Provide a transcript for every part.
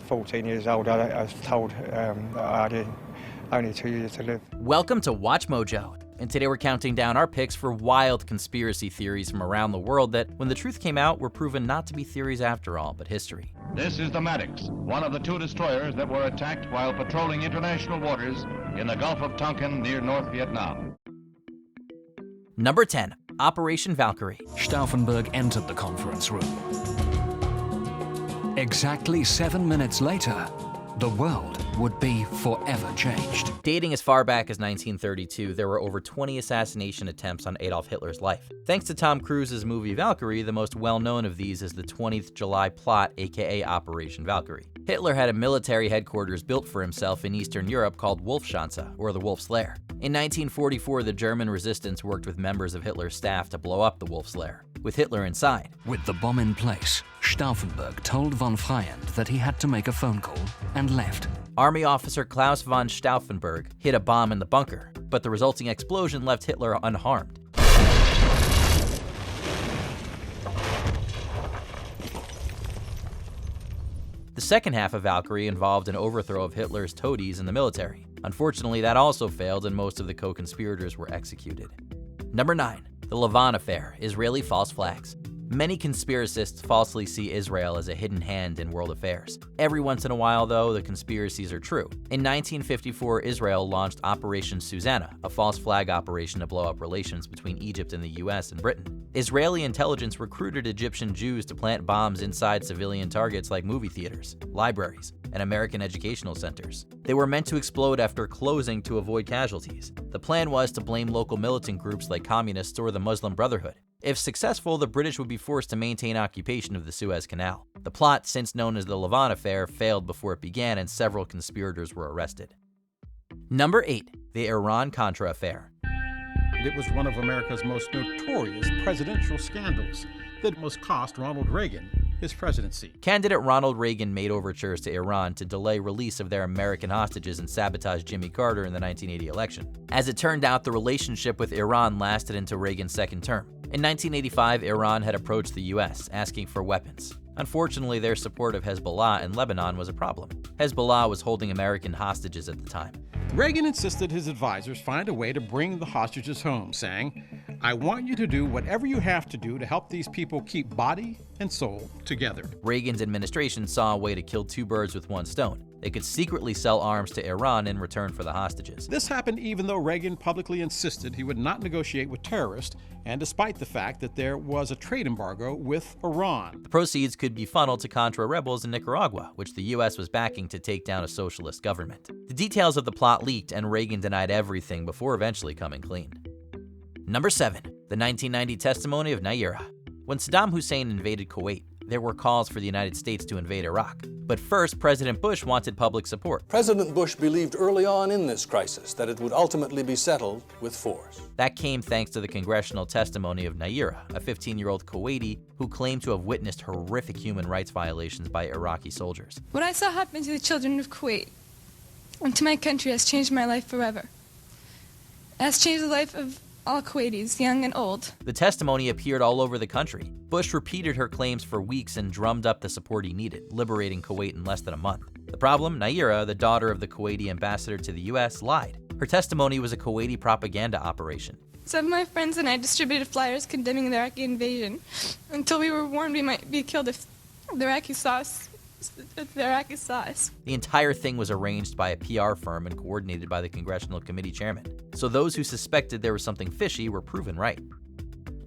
14 years old, I was told that I had only 2 years to live. Welcome to Watch Mojo, and today we're counting down our picks for wild conspiracy theories from around the world that, when the truth came out, were proven not to be theories after all, but history. This is the Maddox, one of the 2 destroyers that were attacked while patrolling international waters in the Gulf of Tonkin near North Vietnam. Number 10. Operation Valkyrie. Stauffenberg entered the conference room. Exactly 7 minutes later, the world would be forever changed. Dating as far back as 1932, there were over 20 assassination attempts on Adolf Hitler's life. Thanks to Tom Cruise's movie Valkyrie, the most well-known of these is the 20th July Plot, aka Operation Valkyrie. Hitler had a military headquarters built for himself in Eastern Europe called Wolfschanze, or the Wolf's Lair. In 1944, the German resistance worked with members of Hitler's staff to blow up the Wolf's Lair, with Hitler inside. With the bomb in place, Stauffenberg told von Freyend that he had to make a phone call and left. Army officer Klaus von Stauffenberg hid a bomb in the bunker, but the resulting explosion left Hitler unharmed. The second half of Valkyrie involved an overthrow of Hitler's toadies in the military. Unfortunately, that also failed and most of the co-conspirators were executed. Number 9. The Leavon Affair, Israeli false flags. Many conspiracists falsely see Israel as a hidden hand in world affairs. Every once in a while, though, the conspiracies are true. In 1954, Israel launched Operation Susanna, a false flag operation to blow up relations between Egypt and the US and Britain. Israeli intelligence recruited Egyptian Jews to plant bombs inside civilian targets like movie theaters, libraries, and American educational centers. They were meant to explode after closing to avoid casualties. The plan was to blame local militant groups like communists or the Muslim Brotherhood. If successful, the British would be forced to maintain occupation of the Suez Canal. The plot, since known as the Leavon Affair, failed before it began and several conspirators were arrested. Number 8. The Iran-Contra Affair. It was one of America's most notorious presidential scandals that almost cost Ronald Reagan his presidency. Candidate Ronald Reagan made overtures to Iran to delay release of their American hostages and sabotage Jimmy Carter in the 1980 election. As it turned out, the relationship with Iran lasted into Reagan's second term. In 1985, Iran had approached the US, asking for weapons. Unfortunately, their support of Hezbollah in Lebanon was a problem. Hezbollah was holding American hostages at the time. Reagan insisted his advisors find a way to bring the hostages home, saying, "I want you to do whatever you have to do to help these people keep body and soul together." Reagan's administration saw a way to kill 2 birds with 1 stone. They could secretly sell arms to Iran in return for the hostages. This happened even though Reagan publicly insisted he would not negotiate with terrorists, and despite the fact that there was a trade embargo with Iran. The proceeds could be funneled to Contra rebels in Nicaragua, which the US was backing to take down a socialist government. The details of the plot leaked, and Reagan denied everything before eventually coming clean. Number 7. The 1990 Testimony of Naira. When Saddam Hussein invaded Kuwait, there were calls for the United States to invade Iraq. But first, President Bush wanted public support. President Bush believed early on in this crisis that it would ultimately be settled with force. That came thanks to the congressional testimony of Naira, a 15-year-old Kuwaiti who claimed to have witnessed horrific human rights violations by Iraqi soldiers. What I saw happen to the children of Kuwait and to my country has changed my life forever. It has changed the life of all Kuwaitis, young and old. The testimony appeared all over the country. Bush repeated her claims for weeks and drummed up the support he needed, liberating Kuwait in less than a month. The problem? Naira, the daughter of the Kuwaiti ambassador to the US, lied. Her testimony was a Kuwaiti propaganda operation. Some of my friends and I distributed flyers condemning the Iraqi invasion until we were warned we might be killed if the Iraqis saw us. The entire thing was arranged by a PR firm and coordinated by the Congressional Committee chairman. So those who suspected there was something fishy were proven right.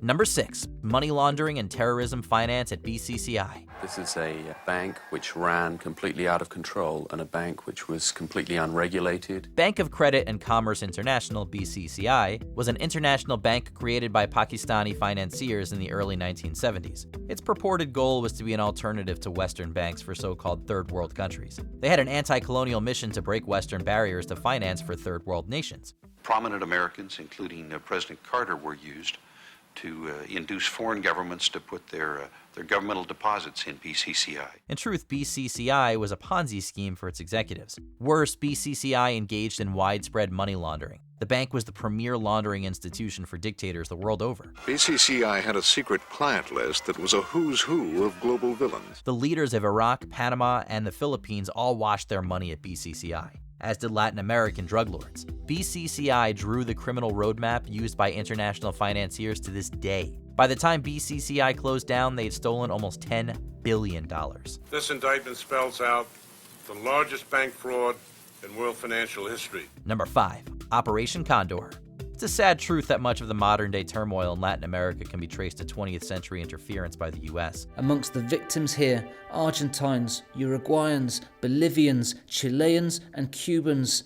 Number 6. Money laundering and terrorism finance at BCCI. This is a bank which ran completely out of control and a bank which was completely unregulated. Bank of Credit and Commerce International, BCCI, was an international bank created by Pakistani financiers in the early 1970s. Its purported goal was to be an alternative to Western banks for so-called third world countries. They had an anti-colonial mission to break Western barriers to finance for third world nations. Prominent Americans, including President Carter, were used to induce foreign governments to put their governmental deposits in BCCI. In truth, BCCI was a Ponzi scheme for its executives. Worse, BCCI engaged in widespread money laundering. The bank was the premier laundering institution for dictators the world over. BCCI had a secret client list that was a who's who of global villains. The leaders of Iraq, Panama, and the Philippines all washed their money at BCCI, as did Latin American drug lords. BCCI drew the criminal roadmap used by international financiers to this day. By the time BCCI closed down, they had stolen almost $10 billion. This indictment spells out the largest bank fraud in world financial history. Number 5. Operation Condor. It's a sad truth that much of the modern-day turmoil in Latin America can be traced to 20th century interference by the US. Amongst the victims here, Argentines, Uruguayans, Bolivians, Chileans, and Cubans.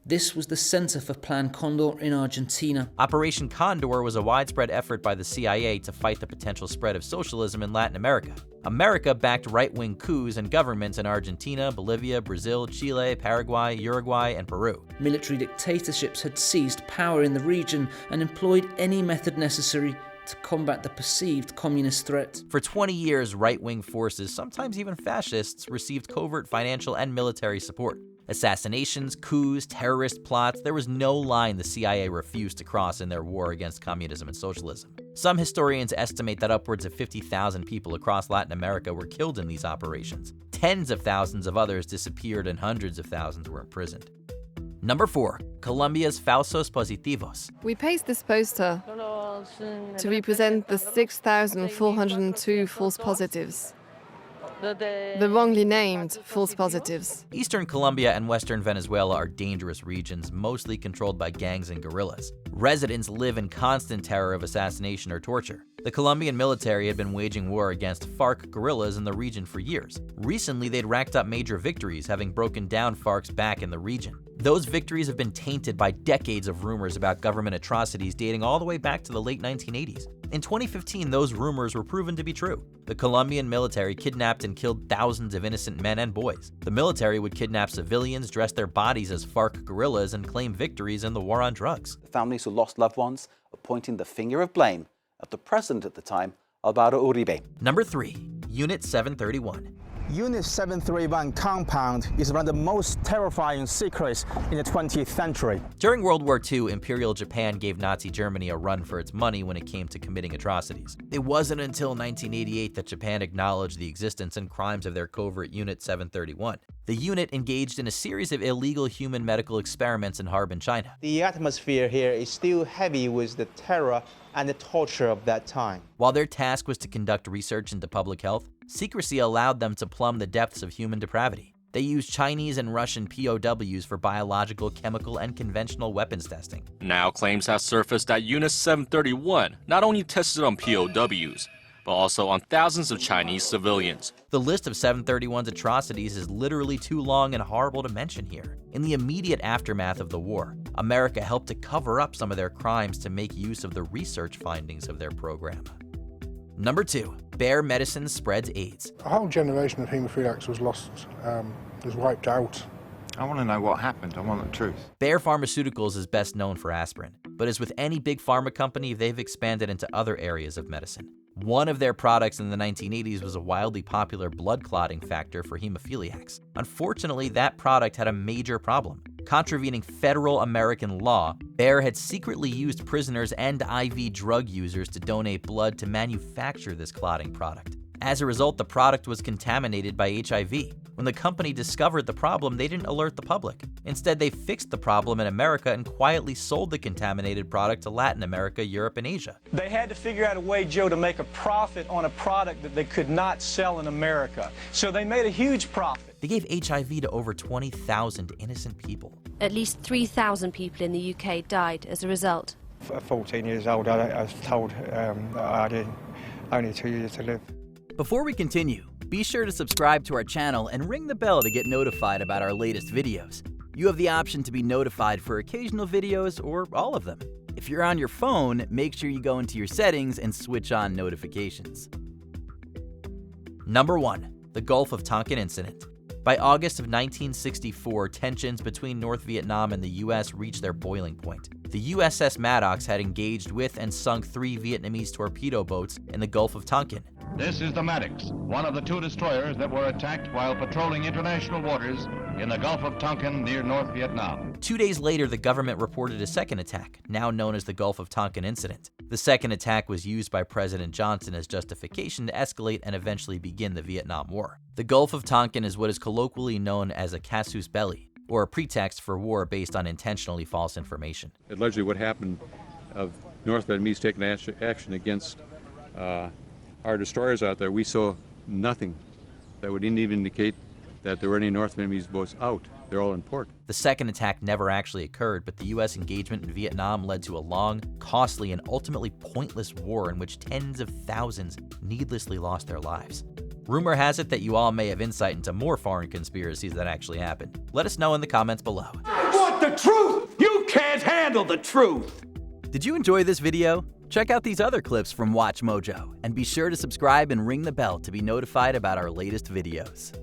This was the center for Plan Condor in Argentina. Operation Condor was a widespread effort by the CIA to fight the potential spread of socialism in Latin America. America backed right-wing coups and governments in Argentina, Bolivia, Brazil, Chile, Paraguay, Uruguay, and Peru. Military dictatorships had seized power in the region and employed any method necessary to combat the perceived communist threat. For 20 years, right-wing forces, sometimes even fascists, received covert financial and military support. Assassinations, coups, terrorist plots, there was no line the CIA refused to cross in their war against communism and socialism. Some historians estimate that upwards of 50,000 people across Latin America were killed in these operations. Tens of thousands of others disappeared and hundreds of thousands were imprisoned. Number 4. Colombia's Falsos Positivos. We pasted this poster to represent the 6,402 false positives. The wrongly named false positives. Eastern Colombia and western Venezuela are dangerous regions, mostly controlled by gangs and guerrillas. Residents live in constant terror of assassination or torture. The Colombian military had been waging war against FARC guerrillas in the region for years. Recently, they'd racked up major victories, having broken down FARC's back in the region. Those victories have been tainted by decades of rumors about government atrocities dating all the way back to the late 1980s. In 2015, those rumors were proven to be true. The Colombian military kidnapped and killed thousands of innocent men and boys. The military would kidnap civilians, dress their bodies as FARC guerrillas, and claim victories in the war on drugs. The families who lost loved ones are pointing the finger of blame at the president at the time, Alvaro Uribe. Number 3. Unit 731. Unit 731 compound is one of the most terrifying secrets in the 20th century. During World War II, Imperial Japan gave Nazi Germany a run for its money when it came to committing atrocities. It wasn't until 1988 that Japan acknowledged the existence and crimes of their covert Unit 731. The unit engaged in a series of illegal human medical experiments in Harbin, China. The atmosphere here is still heavy with the terror and the torture of that time. While their task was to conduct research into public health, secrecy allowed them to plumb the depths of human depravity. They used Chinese and Russian POWs for biological, chemical, and conventional weapons testing. Now claims have surfaced that Unit 731 not only tested on POWs, but also on thousands of Chinese civilians. The list of 731's atrocities is literally too long and horrible to mention here. In the immediate aftermath of the war, America helped to cover up some of their crimes to make use of the research findings of their program. Number 2. Bayer Medicine spreads AIDS. A whole generation of haemophiliacs was lost, was wiped out. I want to know what happened. I want the truth. Bayer Pharmaceuticals is best known for aspirin, but as with any big pharma company, they've expanded into other areas of medicine. One of their products in the 1980s was a wildly popular blood clotting factor for hemophiliacs. Unfortunately, that product had a major problem. Contravening federal American law, Bayer had secretly used prisoners and IV drug users to donate blood to manufacture this clotting product. As a result, the product was contaminated by HIV. When the company discovered the problem, they didn't alert the public. Instead, they fixed the problem in America and quietly sold the contaminated product to Latin America, Europe, and Asia. They had to figure out a way, Joe, to make a profit on a product that they could not sell in America. So they made a huge profit. They gave HIV to over 20,000 innocent people. At least 3,000 people in the UK died as a result. At 14 years old, I was told that I had only 2 years to live. Before we continue, be sure to subscribe to our channel and ring the bell to get notified about our latest videos. You have the option to be notified for occasional videos or all of them. If you're on your phone, make sure you go into your settings and switch on notifications. Number 1. The Gulf of Tonkin Incident. By August of 1964, tensions between North Vietnam and the U.S. reached their boiling point. The USS Maddox had engaged with and sunk 3 Vietnamese torpedo boats in the Gulf of Tonkin. This is the Maddox, one of the 2 destroyers that were attacked while patrolling international waters in the Gulf of Tonkin near North Vietnam. 2 days later, the government reported a second attack, now known as the Gulf of Tonkin incident. The second attack was used by President Johnson as justification to escalate and eventually begin the Vietnam War. The Gulf of Tonkin is what is colloquially known as a casus belli, or a pretext for war based on intentionally false information. Allegedly what happened of North Vietnamese taking action against our destroyers out there, we saw nothing that would even indicate that there were any North Vietnamese boats out. They're all in port. The second attack never actually occurred, but the U.S. engagement in Vietnam led to a long, costly, and ultimately pointless war in which tens of thousands needlessly lost their lives. Rumor has it that you all may have insight into more foreign conspiracies that actually happened. Let us know in the comments below. I want the truth! You can't handle the truth! Did you enjoy this video? Check out these other clips from WatchMojo, and be sure to subscribe and ring the bell to be notified about our latest videos.